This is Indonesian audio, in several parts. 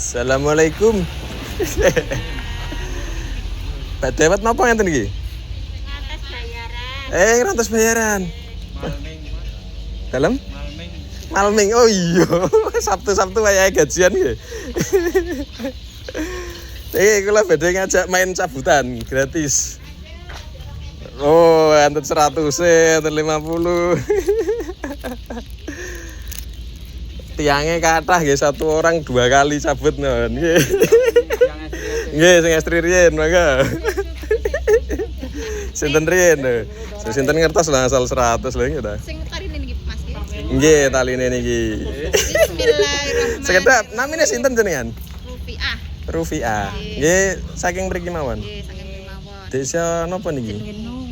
Assalamualaikum. Pak Dewat napa ngenten iki? Atas bayaran. Rantas bayaran. Malming. Dalam? Malming. Malming. Oh iya. Sabtu-sabtu wayahe gajian nggih. Kula badhe ngajak main cabutan gratis. Oh, antet 100, antet 50. Tiangnya kathah nggih, satu orang 2 kali cabut non. Nggih. Nggih, sing estri riyen mangga. Sinten riyen lho. Sinten ngertos lah asal 100 lho nggih ta. Sing tarine niki Mas nggih. Nggih, taline niki. Bismillahirrahmanirrahim. Sekedap namine sinten jenengan? Rupiah. Rufiah. Nggih, saking mriki mawon. Nggih, saking kemawon. Desa napa niki?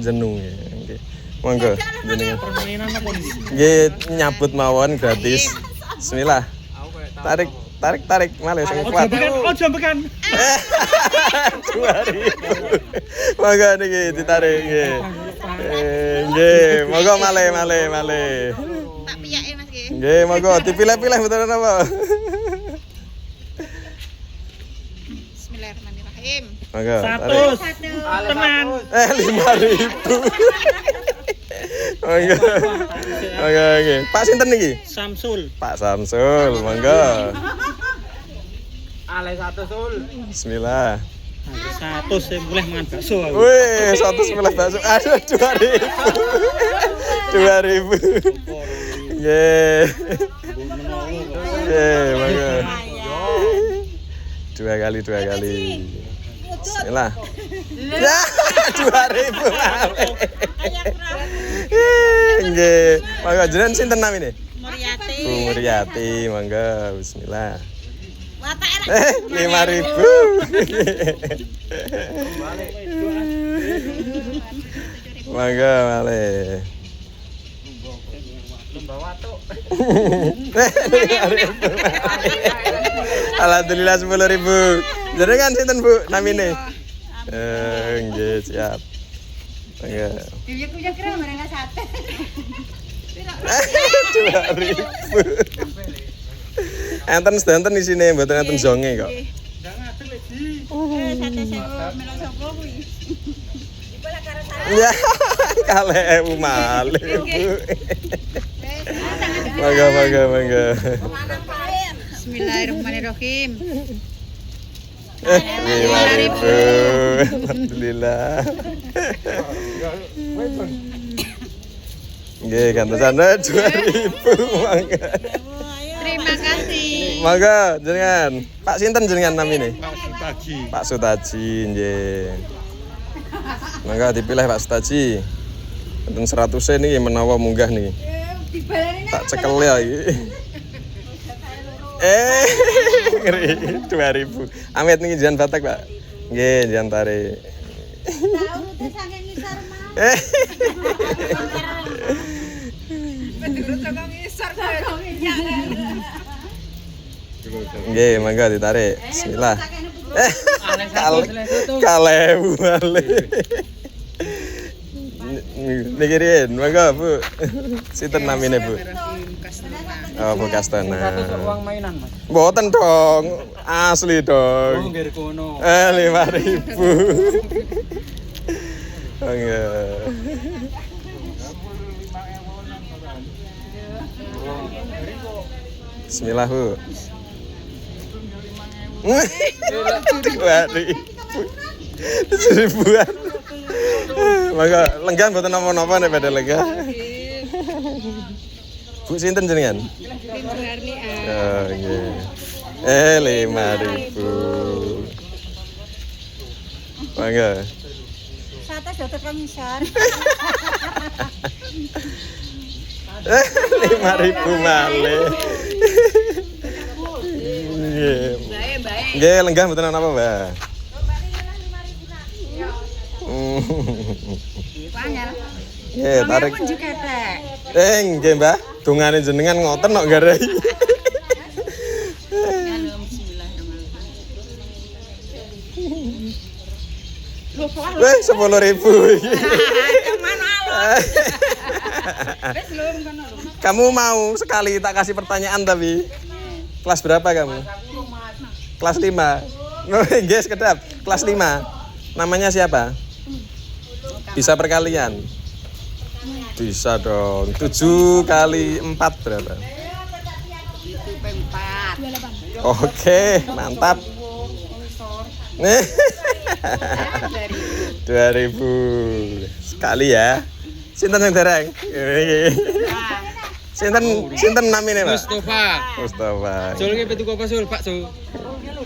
Jenu nggih. Nggih. Monggo jenengan. Permainan apa nih? Nggih, nyabut mawon gratis. Bismillah. Tarik, malah sing kuat. Ojo bekan. 2000. Monggo niki ditarik nggih. Nggih, monggo malih. Tak piyake Mas nggih. Nggih, monggo dipilih-pilih mboten napa. Bismillahirrahmanirrahim. Monggo. 100. Tenan. 5.000. Monggo. Nggih. Pak sinten niki? Samsul. Pak Samsul, monggo. Ale 100 sul. Bismillah. 100 saya boleh mangan bakso aku. Wih, 111 bakso. Aduh, 2.000. 2.000. Nggih. Monggo. 2 kali. Bismillah. Ya, 2.000 malih. Nggih. Monggo jenengan sinten namine? Muryati. Bu Muryati, monggo. Bismillah. Watake 5.000. Monggo malih. Alhamdulillah 10.000. Jenengan sinten Bu namine? Nggih, siap. Monggo. Kuya kira mereka sate. 2.000. Enten sedanten isine mboten enten zonge kok. Sate sewu melok sapa kuwi? Iku lek karo sate. Ya, 2.000 malih, Bu. Monggo. Bismillahirrahmanirrahim. 5.000. Alhamdulillah. Nggih, gantosan 2.000 mangga. Terima kasih. Mangga jenengan. Pak sinten jenengan namine? Pak Sutaji. Pak Sutaji nggih. Mangga dipilih Pak Sutaji. Enten 100 niki menawa munggah niki. Tak cekel ya iki. Ngeri 2.000. Amit niki jan batak, Pak. Nggih, jan tarik. Tahu saking ngisor mah. Penduduk saking ngisor kok Nggih, mangga ditarik. Bismillah. Kalebu malih. Niki riyen, mangga Bu. Sinten namine Bu? Oh, Bu Kastana. Uang mainan, Mas. Mboten dong, asli dong. Nggih kono. 5.000. Mangga. Bismillah Bu. 2.000. 1.000-an. Mangga lenggah mboten napa-napa nek badhe lenggah. Bu sinten jenengan? Oh, nggih. 5.000. Mangga. Sate dokter kang ngisor. 5.000 malih. Nggih. Baik. Nggih, lenggah mboten napa, Mbak. Panjang. Nggih, tarik. Pun juga ketek. Nggih, Mbak. Dungane jenengan ngoten kok garai. Weh, 10.000 iki. Kamu mau sekali tak kasih pertanyaan tapi kelas berapa kamu? Kelas 5. Nggih, sekedap. Kelas 5. Namanya siapa? Bisa perkalian? Bisa dong. 7 kali 4 berapa? Oke, mantap. Nih. 2000 sekali ya. Sinten sing dereng? Sinten namine, Pak? Mustafa. Mustafa. Sul ki petu apa sul, Pak Sul?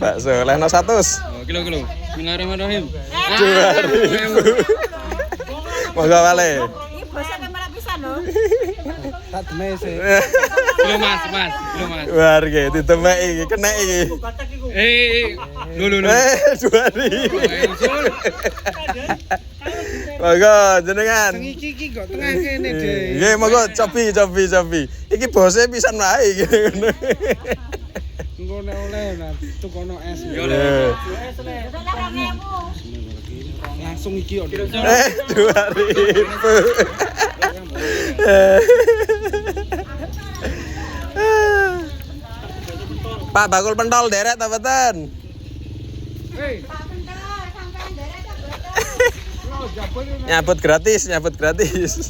Bakso lehno 100. Oh, kilo. Bismillahirrahmanirrahim. 2000. Monggo wale. Ini bosnya kamera pisan lho. Tak demai sih. Kilo Mas. Warga ditemek iki, kena iki. Lu. 2000. Sul. Monggo jenengan. Iki kok tengah kene deh. Nggih, monggo cobi. Iki bose pisan wae iki. Engko nek oleh nah tukono es. Langsung iki kok. 2000. Pak bakul pentol derek ta mboten? Nyabut gratis. Jemput gratis.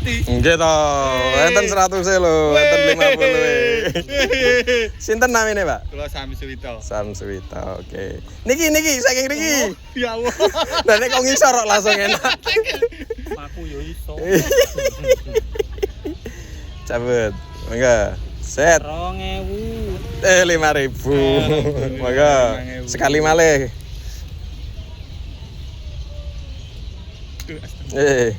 Nggih to, enten 100 lho, enten 50. Sinten namine, Pak? Kula Sami Suwito. Samsuwita, oke. Niki saking niki. Ya Allah. Lah nek kok ngisor kok langsung enak. Aku yo iso. Cabut. Mangga. Set. 2000. 5.000. Mangga. Sekali malih. Akeh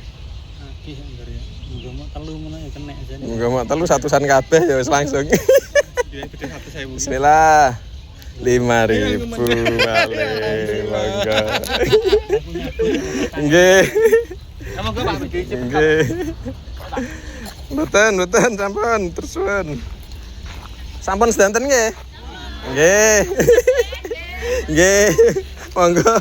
ngger ya. Muga mak telu meneh ya kena jane. Muga mak telu satusan kabeh ya wis langsung. Gede 100.000. Bismillah. 5.000 malih. Mangga. Nggih. Emang gua Pak Budi cepet. Nggih. Mboten sampun tersuwun. Sampun sedanten nggih. Nggih. Nggih. Monggo.